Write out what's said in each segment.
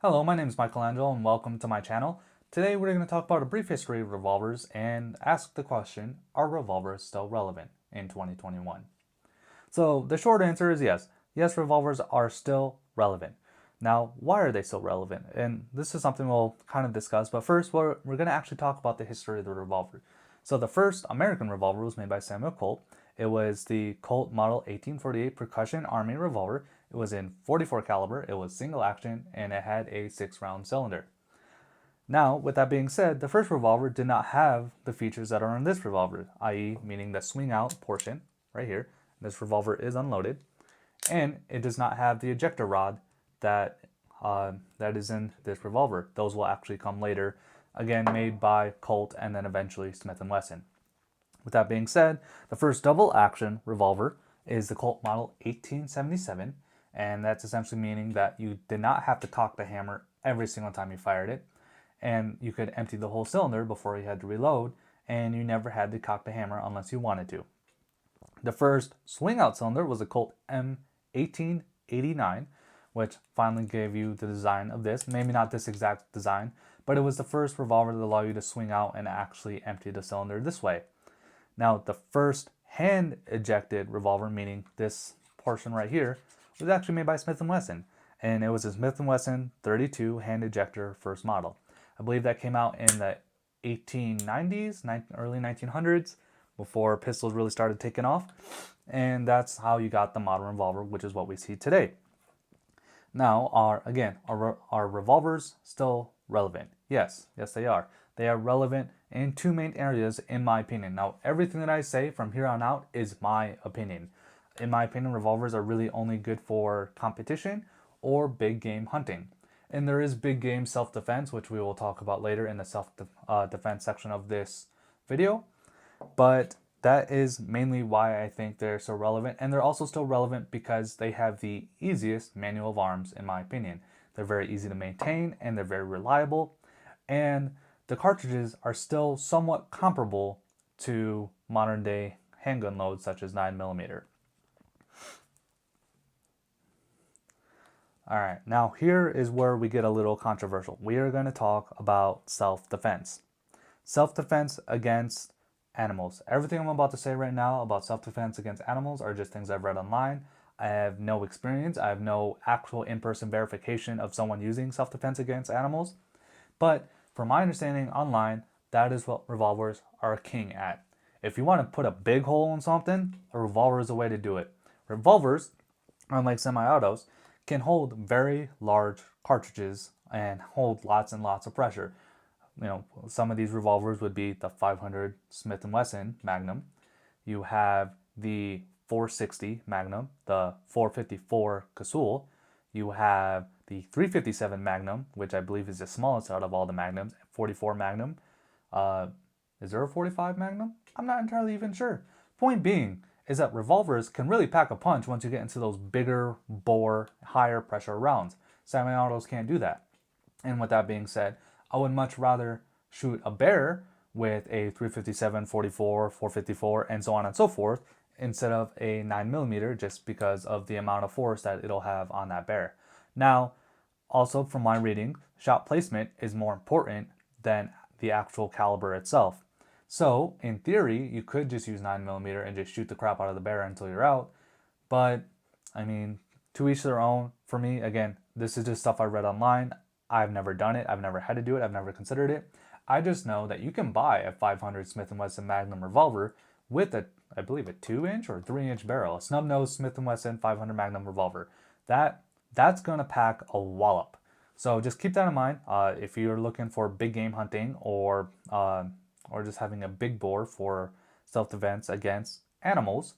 Hello, my name is Angelo and welcome to my channel. Today we're going to talk about a brief history of revolvers and ask the question, are revolvers still relevant in 2021? So the short answer is yes. Yes, revolvers are still relevant. Now, why are they still relevant? And this is something we'll kind of discuss, but first we're going to actually talk about the history of the revolver. So the first American revolver was made by Samuel Colt. It was the Colt Model 1848 Percussion Army Revolver. It was in .44 caliber, it was single action, and it had a 6-round cylinder. Now, with that being said, the first revolver did not have the features that are in this revolver, i.e. meaning the swing out portion right here. This revolver is unloaded, and it does not have the ejector rod that is in this revolver. Those will actually come later, again made by Colt and then eventually Smith & Wesson. With that being said, the first double action revolver is the Colt Model 1877, and that's essentially meaning that you did not have to cock the hammer every single time you fired it, and you could empty the whole cylinder before you had to reload, and you never had to cock the hammer unless you wanted to. The first swing out cylinder was a Colt M1889, which finally gave you the design of this. Maybe not this exact design, but it was the first revolver that allowed you to swing out and actually empty the cylinder this way. Now, the first hand ejected revolver, meaning this portion right here, was actually made by Smith & Wesson, and it was a Smith & Wesson 32 hand ejector first model. I believe that came out in the 1890s, early 1900s, before pistols really started taking off, and that's how you got the modern revolver, which is what we see today. Now, are revolvers still relevant? Yes, they are. They are relevant in two main areas, in my opinion. Now, everything that I say from here on out is my opinion. In my opinion, revolvers are really only good for competition or big game hunting. And there is big game self-defense, which we will talk about later in the self-defense section of this video. But that is mainly why I think they're so relevant. And they're also still relevant because they have the easiest manual of arms, in my opinion. They're very easy to maintain and they're very reliable. And the cartridges are still somewhat comparable to modern day handgun loads such as 9mm. Alright, now here is where we get a little controversial. We are going to talk about self-defense. Self-defense against animals. Everything I'm about to say right now about self-defense against animals are just things I've read online. I have no experience. I have no actual in-person verification of someone using self-defense against animals. But from my understanding online, that is what revolvers are king at. If you want to put a big hole in something, a revolver is the way to do it. Revolvers, unlike semi-autos, can hold very large cartridges and hold lots and lots of pressure. You know, some of these revolvers would be the 500 Smith & Wesson Magnum. You have the 460 Magnum, the 454 Casull. You have the 357 Magnum, which I believe is the smallest out of all the Magnums. 44 Magnum. Is there a 45 Magnum? I'm not entirely even sure. Point being is that revolvers can really pack a punch once you get into those bigger bore, higher pressure rounds. Semi-autos can't do that. And with that being said, I would much rather shoot a bear with a 357, 44, 454, and so on and so forth, instead of a 9mm, just because of the amount of force that it'll have on that bear. Now, also from my reading, shot placement is more important than the actual caliber itself. So, in theory, you could just use 9mm and just shoot the crap out of the bear until you're out. But, I mean, to each their own. For me, again, this is just stuff I read online. I've never done it. I've never had to do it. I've never considered it. I just know that you can buy a 500 Smith & Wesson Magnum revolver with I believe a 2-inch or 3-inch barrel. A snub-nosed Smith & Wesson 500 Magnum revolver. That's going to pack a wallop. So just keep that in mind. If you're looking for big game hunting or just having a big bore for self-defense against animals,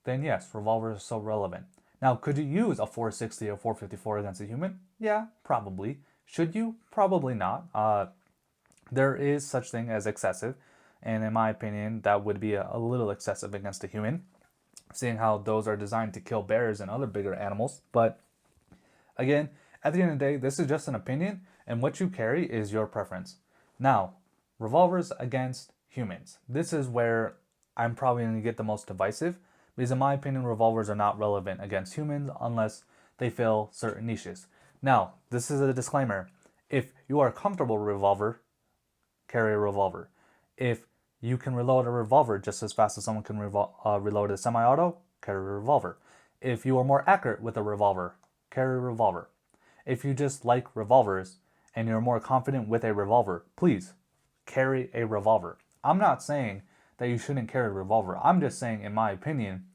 then yes, revolvers are so relevant. Now, could you use a 460 or 454 against a human? Yeah, probably. Should you? Probably not. There is such thing as excessive, and in my opinion, that would be a little excessive against a human, seeing how those are designed to kill bears and other bigger animals. But again, at the end of the day, this is just an opinion, and what you carry is your preference. Now, revolvers against humans. This is where I'm probably going to get the most divisive, because in my opinion, revolvers are not relevant against humans unless they fill certain niches. Now, this is a disclaimer. If you are comfortable with a revolver, carry a revolver. If you can reload a revolver just as fast as someone can reload a semi-auto, carry a revolver. If you are more accurate with a revolver, carry a revolver. If you just like revolvers and you're more confident with a revolver, please carry a revolver. I'm not saying that you shouldn't carry a revolver. I'm just saying, in my opinion,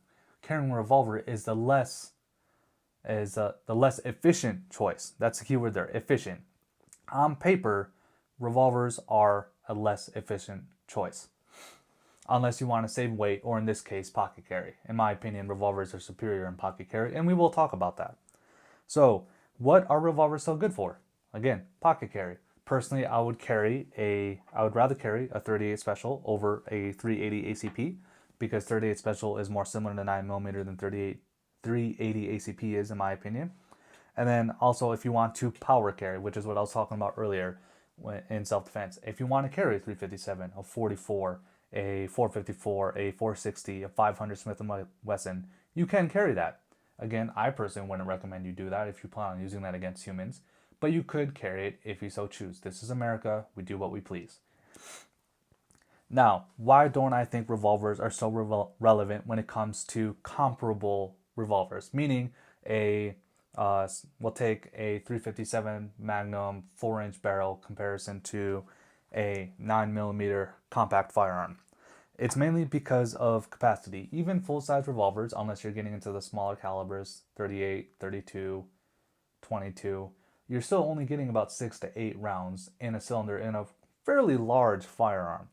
carrying a revolver is the less efficient choice. That's the keyword there, efficient. On paper, revolvers are a less efficient choice. Unless you want to save weight, or in this case, pocket carry. In my opinion, revolvers are superior in pocket carry, and we will talk about that. So, what are revolvers so good for? Again, pocket carry. Personally, I would rather carry a 38 Special over a 380 ACP, because 38 Special is more similar to 9mm than 380 ACP is, in my opinion. And then also, if you want to power carry, which is what I was talking about earlier in self-defense, if you want to carry a 357, a 44, a 454, a 460, a 500 Smith & Wesson, you can carry that. Again, I personally wouldn't recommend you do that if you plan on using that against humans, but you could carry it if you so choose. This is America. We do what we please. Now, why don't I think revolvers are so relevant when it comes to comparable revolvers? Meaning, we'll take a 357 Magnum 4-inch barrel comparison to a 9mm compact firearm. It's mainly because of capacity. Even full-size revolvers, unless you're getting into the smaller calibers, 38, 32, 22, you're still only getting about 6 to 8 rounds in a cylinder in a fairly large firearm.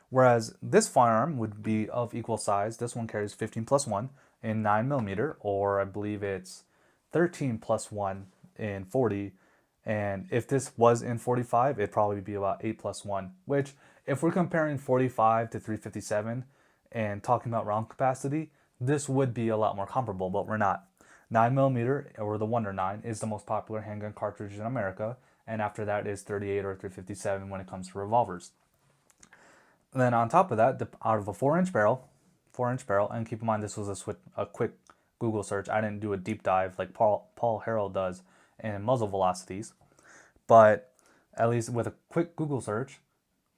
Whereas this firearm would be of equal size. This one carries 15+1 in 9mm, or I believe it's 13+1 in 40. And if this was in 45, it'd probably be about 8+1, which, if we're comparing 45 to 357 and talking about round capacity, this would be a lot more comparable, but we're not. 9mm, or the Wonder 9, is the most popular handgun cartridge in America, and after that is 38 or 357 when it comes to revolvers. And then on top of that, out of a 4-inch barrel, and keep in mind this was a quick Google search. I didn't do a deep dive like Paul Harrell does in muzzle velocities, but at least with a quick Google search,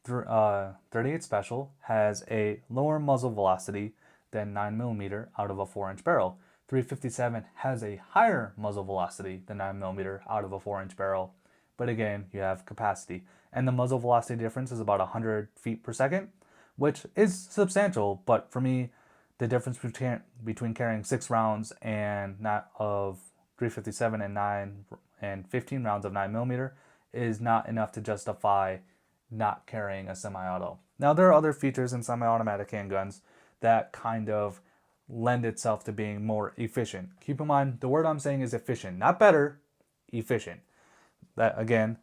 38 Special has a lower muzzle velocity than 9mm out of a 4-inch barrel. 357 has a higher muzzle velocity than 9mm out of a 4-inch barrel, but again, you have capacity. And the muzzle velocity difference is about 100 feet per second, which is substantial, but for me, the difference between carrying 6 rounds and not of 357 and 15 rounds of 9mm is not enough to justify not carrying a semi-auto. Now, there are other features in semi-automatic handguns that kind of lend itself to being more efficient. Keep in mind, the word I'm saying is efficient, not better, efficient. That, again,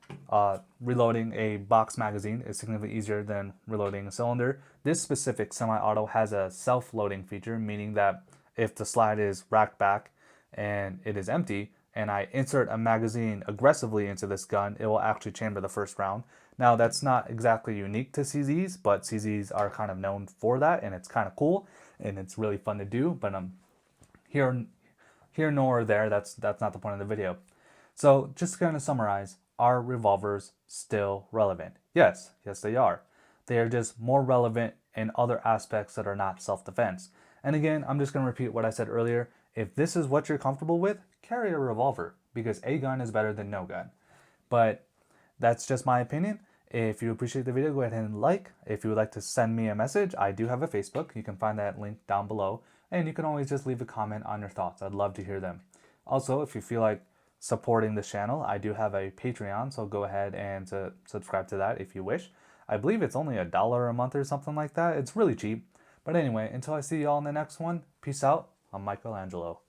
reloading a box magazine is significantly easier than reloading a cylinder. This specific semi-auto has a self-loading feature, meaning that if the slide is racked back and it is empty, and I insert a magazine aggressively into this gun, it will actually chamber the first round. Now, that's not exactly unique to CZs, but CZs are kind of known for that, and it's kind of cool, and it's really fun to do, but here nor there, that's not the point of the video. So, just to kind of summarize, are revolvers still relevant? Yes, they are. They are just more relevant in other aspects that are not self-defense. And again, I'm just going to repeat what I said earlier. If this is what you're comfortable with, carry a revolver, because a gun is better than no gun. But that's just my opinion. If you appreciate the video, go ahead and like. If you would like to send me a message, I do have a Facebook. You can find that link down below. And you can always just leave a comment on your thoughts. I'd love to hear them. Also, if you feel like supporting this channel, I do have a Patreon, so go ahead and subscribe to that if you wish. I believe it's only $1 a month or something like that. It's really cheap. But anyway, until I see you all in the next one, peace out. I'm Mikel Angelo.